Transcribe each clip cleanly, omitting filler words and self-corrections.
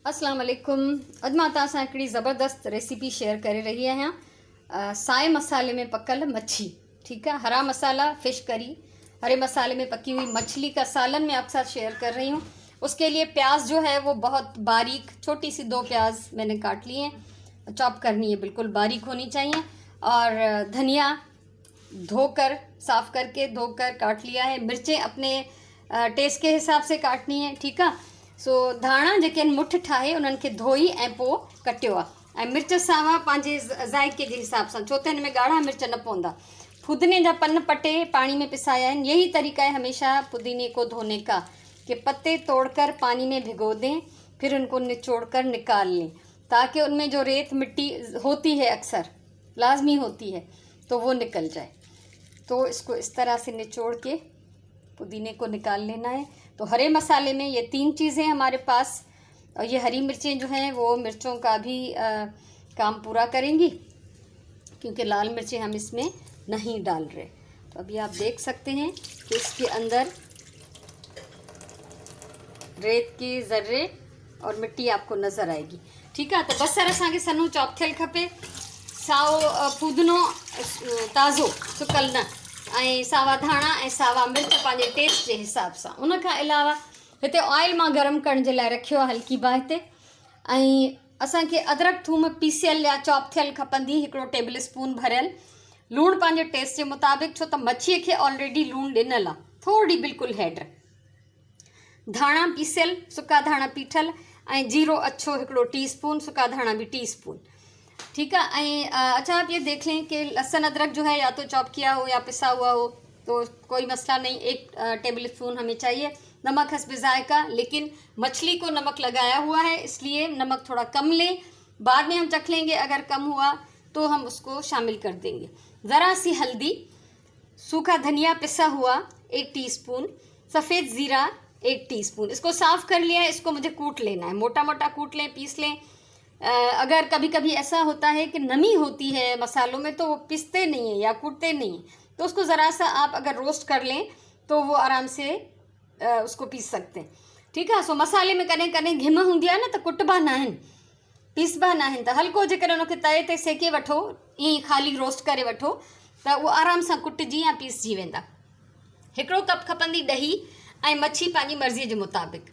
अस्सलाम वालेकुम। अॼु मां तव्हां सां हिकिड़ी ज़बरदस्त रेसिपी शेयर करे रही आहियां। साए मसाले में पकल मच्छी, ठीक है। हरा मसाला फ़िश करी, हरे मसाले में पकी हुई मछली का सालन मैं आपके साथ शेयर कर रही हूँ। उसके लिए प्याज जो है वो बहुत बारीक, छोटी सी 2 प्याज मैंने काट लिए हैं, चॉप करनी है, बिल्कुल बारीक होनी चाहिए। और धनिया धोकर, साफ़ करके धोकर काट लिया है। मिर्चें अपने टेस्ट के हिसाब से काटनी है, ठीक है। सो धाणा जेके मुठ ठाहे उन्हनि खे धोई ऐं पोइ कटियो आहे। ऐं मिर्च सावा पंहिंजे ज़ाइके जे हिसाब सां, छो त हिन में ॻाढ़ा मिर्च न पवंदा। पुदीने जा पन पटे पानी में पिसाया आहिनि। यही तरीका है हमेशा पुदीने को धोने का, कि पत्ते तोड़कर पानी में भिगो दें, फिर उनको निचोड़ कर निकाल लें, ताकि उनमें जो रेत मिट्टी होती है, अक्सर लाजमी होती है, तो वो निकल जाए। तो इसको इस तरह से निचोड़ के पुदीने को निकाल लेना है। तो हरे मसाले में ये 3 चीज़ें हमारे पास, और ये हरी मिर्चें जो हैं वो मिर्चों का भी काम पूरा करेंगी, क्योंकि लाल मिर्चें हम इसमें नहीं डाल रहे। तो अभी आप देख सकते हैं कि इसके अंदर रेत के ज़र्रे और मिट्टी आपको नज़र आएगी, ठीक है। तो बसर असांखे सन्हो चॉप थियल खपे, साओ पुदीनो ताज़ो सुकल न, ऐं सावा धाणा ऐं सावा मिर्च पंहिंजे टेस्ट जे हिसाब सां। उन खां अलावा हिते ऑयल मां गरम करण जे लाइ रखियो आहे हल्की बाहि ते। ऐं असांखे अदरक थूम पीसियल या चॉप थियल खपंदी 1 टेबल स्पून भरियल। लूणु पंहिंजे टेस्ट जे मुताबिक़, छो त मच्छीअ खे ऑलरेडी लूणु ॾिनल आहे, थोरी बिल्कुलु हैड। धाणा पीसियल, सुका धाणा पीठल, ऐं जीरो अछो 1 टीस्पून, सुका धाणा भी टीस्पून, ठीक है। अच्छा, आप ये देख लें कि लहसुन अदरक जो है या तो चॉप किया हो या पिसा हुआ हो, तो कोई मसला नहीं। 1 टेबल स्पून हमें चाहिए। नमक हस्ब जायका, लेकिन मछली को नमक लगाया हुआ है, इसलिए नमक थोड़ा कम लें। बाद में हम चख लेंगे, अगर कम हुआ तो हम उसको शामिल कर देंगे। ज़रा सी हल्दी, सूखा धनिया पिसा हुआ 1 टीस्पून, सफ़ेद ज़ीरा 1 टीस्पून। इसको साफ़ कर लिया है, इसको मुझे कूट लेना है, मोटा मोटा कूट लें, पीस लें। अगर कभी कभी ऐसा होता है कि नमी होती है मसालों में, तो वो पिसते नहीं हैं या कूटते नहीं हैं, तो उसको ज़रा सा आप अगर रोस्ट कर लें तो वो आराम से उसको पीस सकते हैं, ठीक है। सो मसाले में कॾहिं कॾहिं घिम हूंदी आहे न, त कुटबा न आहिनि, पीसबा न आहिनि। त हल्को जेकर उनखे तए ते सेके वठो, ईअं ख़ाली रोस्ट करे वठो, त उहो आराम सां कुटजी या पीसजी वेंदा। 1 कप खपंदी ॾही, ऐं मच्छी पंहिंजी मर्ज़ीअ जे मुताबिक़,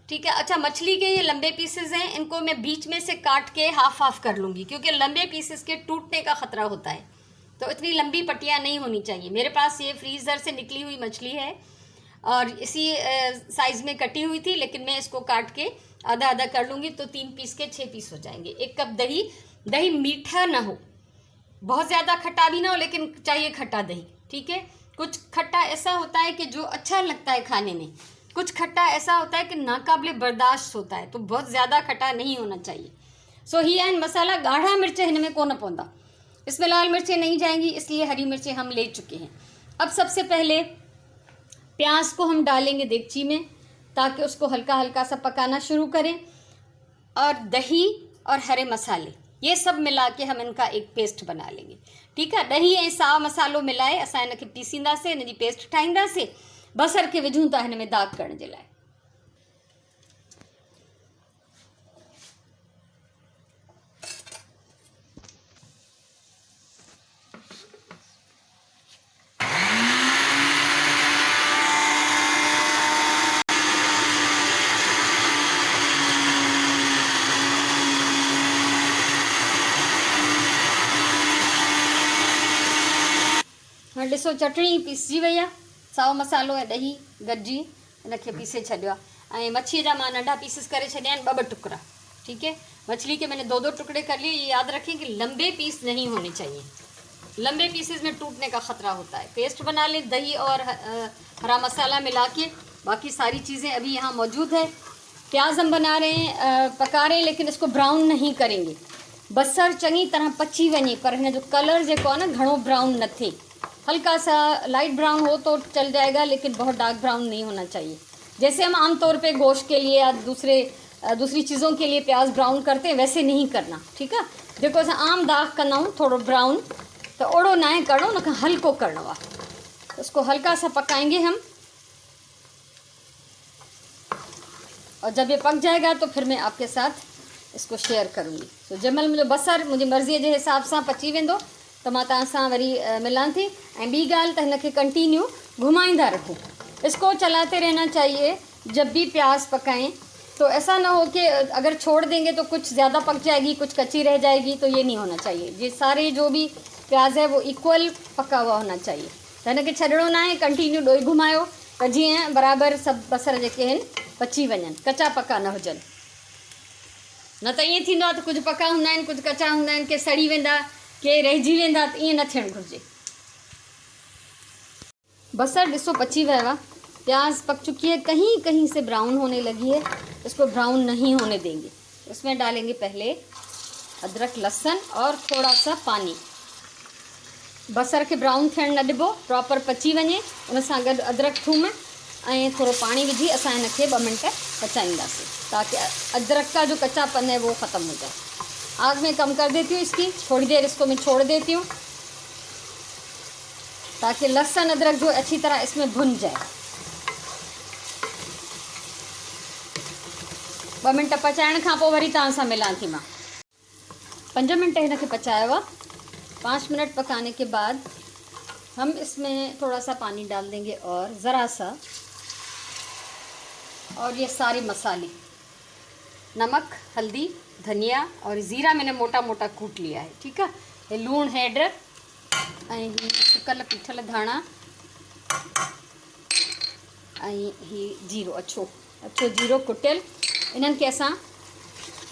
ठीक है। अच्छा, मछली के ये लंबे पीसेस हैं, इनको मैं बीच में से काट के हाफ कर लूँगी, क्योंकि लंबे पीसेस के टूटने का ख़तरा होता है, तो इतनी लंबी पट्टियाँ नहीं होनी चाहिए। मेरे पास ये फ्रीज़र से निकली हुई मछली है और इसी साइज़ में कटी हुई थी, लेकिन मैं इसको काट के आधा आधा कर लूँगी, तो 3 पीस के 6 पीस हो जाएंगे। 1 कप दही, दही मीठा ना हो, बहुत ज़्यादा खट्टा भी ना हो, लेकिन चाहिए खट्टा दही, ठीक है। कुछ खट्टा ऐसा होता है कि जो अच्छा लगता है खाने में, कुछ खट्टा ऐसा होता है कि नाकाबिले बर्दाश्त होता है, तो बहुत ज़्यादा खट्टा नहीं होना चाहिए। सो ही एंड मसाला, गाढ़ा मिर्च इनमें कौन पौंदा, इसमें लाल मिर्चें नहीं जाएंगी, इसलिए हरी मिर्चें हम ले चुके हैं। अब सबसे पहले प्याज को हम डालेंगे देगची में, ताकि उसको हल्का हल्का सा पकाना शुरू करें। और दही और हरे मसाले ये सब मिला के हम इनका एक पेस्ट बना लेंगे, ठीक है। दही ऐं सावा मसालो मिलाए असां इनखे पीसींदासीं, इन जी पेस्ट ठाहींदासीं। बसर के विझूं था हिन में दाग करण जे लाइ। हाँ, ॾिसो चटणी पीसजी वई आहे, साओ मसालो ऐं ॾही गॾिजी इनखे पीसे छॾियो आहे। ऐं मच्छीअ जा मां नंढा पीसिस करे छॾिया आहिनि, 2 टुकड़ा, ठीक है। मछली के मैंने 2 टुकड़े कर लिए। ये याद रखें कि लंबे पीस नहीं होने चाहिए, लंबे पीसेस में टूटने का ख़तरा होता है। पेस्ट बना लें दही और हरा मसाला मिला के, बाकी सारी चीज़ें अभी यहाँ मौजूद है। प्याज हम बना रहे हैं, पका रहे हैं, लेकिन इसको ब्राउन नहीं करेंगे। बसर चङी तरह पची वञे, पर हिन जो कलर जेको आहे न घणो ब्राउन न थिए, हल्का सा लाइट ब्राउन हो तो चल जाएगा, लेकिन बहुत डार्क ब्राउन नहीं होना चाहिए। जैसे हम आमतौर पे गोश्त के लिए या दूसरी चीज़ों के लिए प्याज ब्राउन करते हैं, वैसे नहीं करना, ठीक है। जेको असां आम दाग कंदा आहियूं थोड़ो ब्राउन, तो ओड़ो ना है करणो, उनखां हल्को करणो आहे। उसको हल्का सा पकाएंगे हम। और जब ये पक जाएगा तो फिर मैं आपके साथ इसको शेयर करूँगी। तो जंहिंमहिल मुंहिंजो बसर मुंहिंजी मर्ज़ीअ जे हिसाब सां पची वेंदो त मां तव्हां सां वरी मिलां थी। ऐं ॿी ॻाल्हि त हिन खे कंटिन्यू घुमाईंदा रखूं, इसको चलाते रहना चाहिए जब भी प्याज पकाएं। तो ऐसा ना हो कि अगर छोड़ देंगे तो कुछ ज़्यादा पक जाएगी, कुछ कच्ची रह जाएगी, तो ये नहीं होना चाहिए। ये सारे जो भी प्याज है वो इक्वल पका हुआ होना चाहिए। त हिन खे छॾिणो न आहे, कंटिन्यू ॾोई घुमायो त जीअं बराबरि सभु बसर जेके आहिनि पची वञनि, कचा पका न हुजनि। न त ईअं थींदो आहे त कुझु पका हूंदा आहिनि, कुझु कचा हूंदा आहिनि, के सड़ी वेंदा, के रहिजी वेंदा, त ईअं न थियणु घुरिजे। बसर ॾिसो पची वियो आहे, प्याज पक चुकी है, कहीं कहीं से ब्राउन होने लगी है, इसको ब्राउन नहीं होने देंगे। इसमें डालेंगे पहले अदरक लहसुन और थोड़ा सा पानी। बसर के ब्राउन थियण न ॾिबो, प्रॉपर पची वञे, उन सां गॾु अदरक थूम ऐं थोड़ो पानी विझी असां हिन खे 2 मिनट पचाईंदासीं ताकि अदरक का जो कच्चापन है वो ख़त्म हो जाए। आग में कम कर देती हूँ इसकी, थोड़ी देर इसको मैं छोड़ देती हूँ ताकि लहसुन अदरक जो अच्छी तरह इसमें भुन जाए। 2 मिनट पचाइण खां पोइ वरी तव्हां सां मिलां थी मां। 5 मिनट हिन खे पचायो आहे। 5 मिनट पकाने के बाद हम इसमें थोड़ा सा पानी डाल देंगे और ज़रा सा, और ये सारे मसाले, नमक, हल्दी, धनिया और ज़ीरा मैंने मोटा मोटा कूट लिया है, ठीक है। ये लूण हैड ऐं सुकल पीठल धाणा ऐं ही जीरो, अच्छो जीरो कुटियल, इन्हनि खे असां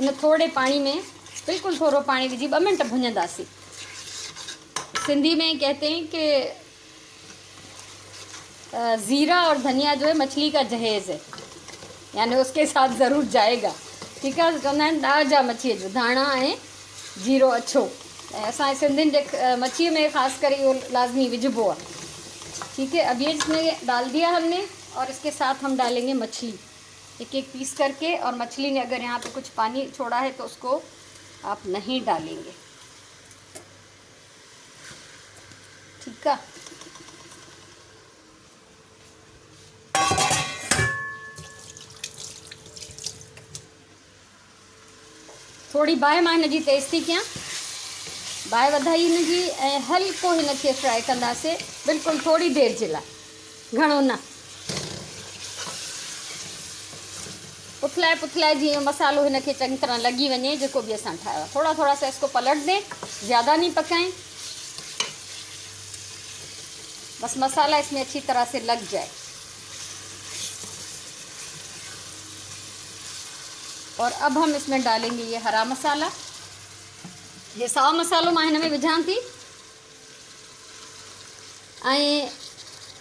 इन थोड़े पानी में, बिल्कुल थोड़ो पानी विझी 2 मिनट भुञंदासीं। सिंधी में कहते हैं कि ज़ीरा और धनिया जो है मछली का जहेज़ है, यानी उसके साथ ज़रूर जाएगा, ठीक है। चवंदा आहिनि दाल जा मच्छीअ जो धाणा ऐं जीरो अच्छो, ऐं सिंधियुनि जे मच्छी में ख़ास कर इहो लाज़मी विझबो आहे, ठीक है। अब ये इसमें डाल दिया हमने और इसके साथ हम डालेंगे मछली एक एक पीस करके। और मछली ने अगर यहाँ पे कुछ पानी छोड़ा है तो उसको आप नहीं डालेंगे, ठीक है। थोड़ी बाहि मां हिन जी तेज़ थी कयां, बाहि वधाई हिन जी, ऐं हल्को हिन खे फ्राई कंदासीं, बिल्कुलु थोड़ी देर जे लाइ, घणो न। पुथलाए जीअं मसालो हिन खे चङी तरह लॻी वञे, जेको बि असां ठाहियो आहे। थोड़ा थोड़ा सा इसको पलट दें, ज़्यादा नहीं पकाएं, बस मसाला इसमें अच्छी तरह से लग जाए। और अब हम इसमें डालेंगे ये हरा मसाला, ये साओ मसालो मां हिन में विझां थी, ऐं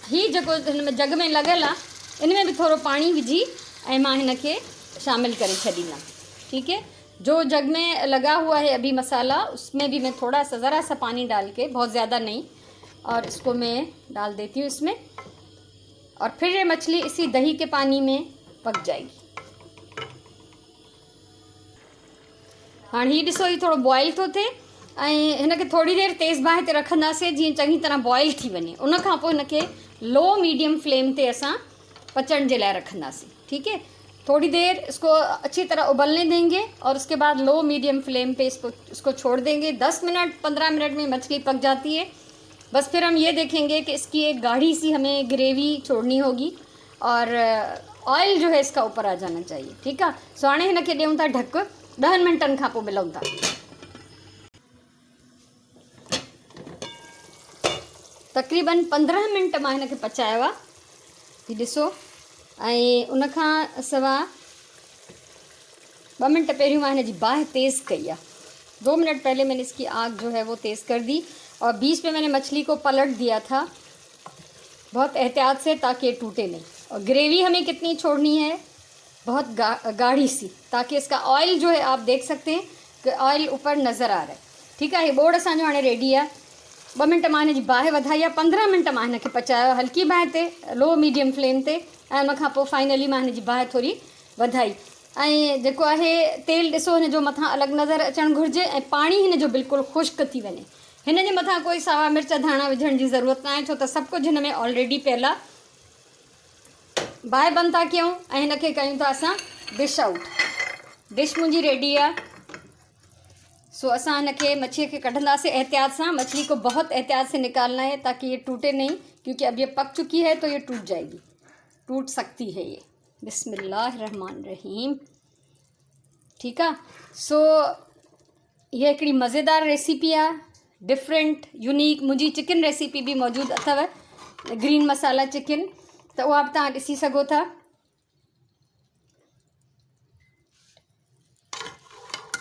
ही जेको हिन में जग में लॻल आहे इन में बि थोड़ो पानी विझी ऐं मां हिन खे शामिल करे छॾींदमि, ठीक है। जो जग में लगा हुआ है अभी मसाला, उसमें भी मैं थोड़ा सा ज़रा सा पानी डाल के, बहुत ज़्यादा नहीं, और इसको मैं डाल देती हूँ इसमें, और फिर ये मछली इसी दही के पानी में पक जाएगी। हाँ ही ॾिसो, ही थोड़ो बॉयल तो थे, ऐं हिन खे थोड़ी देर तेज़ बाहि ते रखंदासीं जीअं चङी तरह बॉयल थी वञे। उन खां पोइ हिन खे लो मीडियम फ्लेम ते असां पचण जे लाइ रखंदासीं, ठीक है। थोड़ी देर इसको अच्छी तरह उबलने देंगे और उसके बाद लो मीडियम फ्लेम पे इसको छोड़ देंगे। 10 मिनट 15 मिनट में मछली पक जाती है। बस फिर हम ये देखेंगे कि इसकी एक गाढ़ी सी हमें ग्रेवी छोड़नी होगी और ऑयल जो है इसका ऊपर आ जाना चाहिए, ठीक है। सो हाणे हिन खे ॾियूं था ढक, 10 मिनटनि खां पोइ मिलूं था। तक़रीबन 15 मिनट मां हिन खे पचायो आहे, ही ॾिसो। ऐं उन खां सवाइ 2 मिनट पहिरियों मैं हिन जी बाहि तेज़ कई है। 2 मिनट पहले मैंने इसकी आग जो है वो तेज़ कर दी और बीच में मैंने मछली को पलट दिया था बहुत एहतियात से ताकि टूटे नहीं। और ग्रेवी हमें कितनी छोड़नी है, बहुत गाढ़ी सी, ताकि इसका ऑयल जो है आप देख सकते हैं कि ऑयल ऊपर नज़र आ रहा है, ठीक है। ये बोर्ड असांजो हाणे रेडी है। 2 मिनट मां हिन जी बाहि वधाई आहे, 15 मिनट मां हिन खे पचायो हल्की बाहि ते, लो मीडियम फ्लेम ते, ऐं उन खां पोइ फाइनली मां हिन जी बाहि थोड़ी वधाई। ऐं जेको आहे तेल ॾिसो हिन जो मथां अलॻि नज़र अचणु घुरिजे ऐं पाणी हिन जो बिल्कुलु ख़ुश्क थी वञे। हिन जे मथां कोई सावा मिर्च धाणा विझण जी ज़रूरत न आहे, छो त सभु कुझु हिन में ऑलरेडी पियल आहे। बाहि बंदि था कयूं ऐं हिन खे कयूं था असां डिश आउट। डिश मुंहिंजी रेडी आहे। सो असां हिनखे मच्छीअ खे कढंदासीं एहतियात सां। मछली को बहुत एहतियात से निकालना है ताकि ये टूटे नहीं, क्योंकि अब ये पक चुकी है तो ये टूट जाएगी, टूट सकती है ये। बिस्मिल्लाहिर्रहमानिर्रहीम। ठीक आहे। सो ये हिकिड़ी मज़ेदार रेसिपी आहे, डिफरेंट यूनिक। मुंहिंजी चिकन रेसिपी बि मौजूदु अथव, ग्रीन मसाला चिकन, त उहा बि तव्हां ॾिसी सघो था।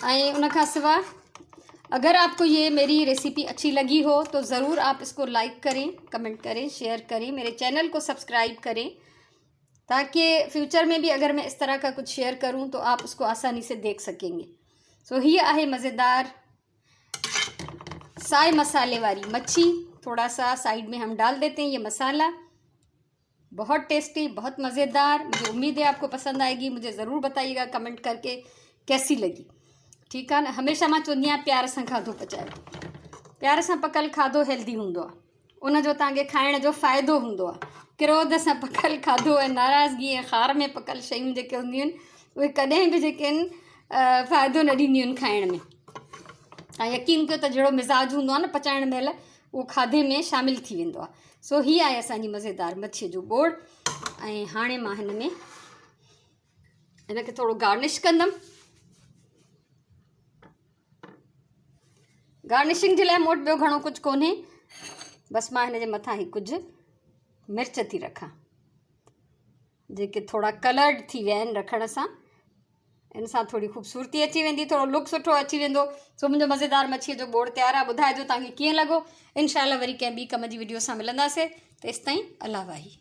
ऐं उन खां सवाइ अगर आपको ये मेरी रेसिपी अच्छी लगी हो तो ज़रूर आप इसको लाइक करें, कमेंट करें, शेयर करें, मेरे चैनल को सब्सक्राइब करें, ताकि फ्यूचर में भी अगर मैं इस तरह का कुछ शेयर करूं तो आप उसको आसानी से देख सकेंगे। सो ये आहे मज़ेदार साए मसाले वाली मच्छी। थोड़ा सा साइड में हम डाल देते हैं ये मसाला। बहुत टेस्टी, बहुत मज़ेदार। मुझे उम्मीद है आपको पसंद आएगी। मुझे ज़रूर बताइएगा कमेंट करके कैसी लगी। ठीक है ना। हमेशा मां चवंदी आहियां प्यार सां खाधो पचायो। प्यार सां पकल खाधो हेल्दी हूंदो आहे, उनजो तव्हांखे खाइण जो फ़ाइदो हूंदो आहे। क्रोध सां पकल खाधो ऐं नाराज़गी ऐं ख़ार में पकल शयूं जेके हूंदियूं आहिनि उहे कॾहिं बि जेके आहिनि फ़ाइदो न ॾींदियूं आहिनि खाइण में। ऐं यकीन कयो त जहिड़ो मिज़ाज हूंदो आहे न पचाइण महिल, उहो खाधे में शामिलु थी वेंदो आहे। सो हीअ आहे असांजी मज़ेदार मच्छीअ जो बोड़। ऐं हाणे मां हिन में हिनखे थोरो गार्निश कंदमि। गार्निशिंग जे लाइ मूं वटि ॿियो घणो कुझु कोन्हे, बसि मां हिन जे मथां ही कुझु मिर्च थी रखां, जेके थोड़ा कलर्ड थी विया आहिनि रखण सां। इन सां थोड़ी ख़ूबसूरती अची वेंदी, थोड़ो लुक सुठो अची वेंदो। सो मुंहिंजो मज़ेदार मच्छीअ जो बोड़ तयारु आहे। ॿुधाइजो तव्हांखे कीअं लॻो। इंशाल्लाह वरी कंहिं ॿी कम जी वीडियो सां मिलंदासीं। तेसिताईं अल्लाह वाही।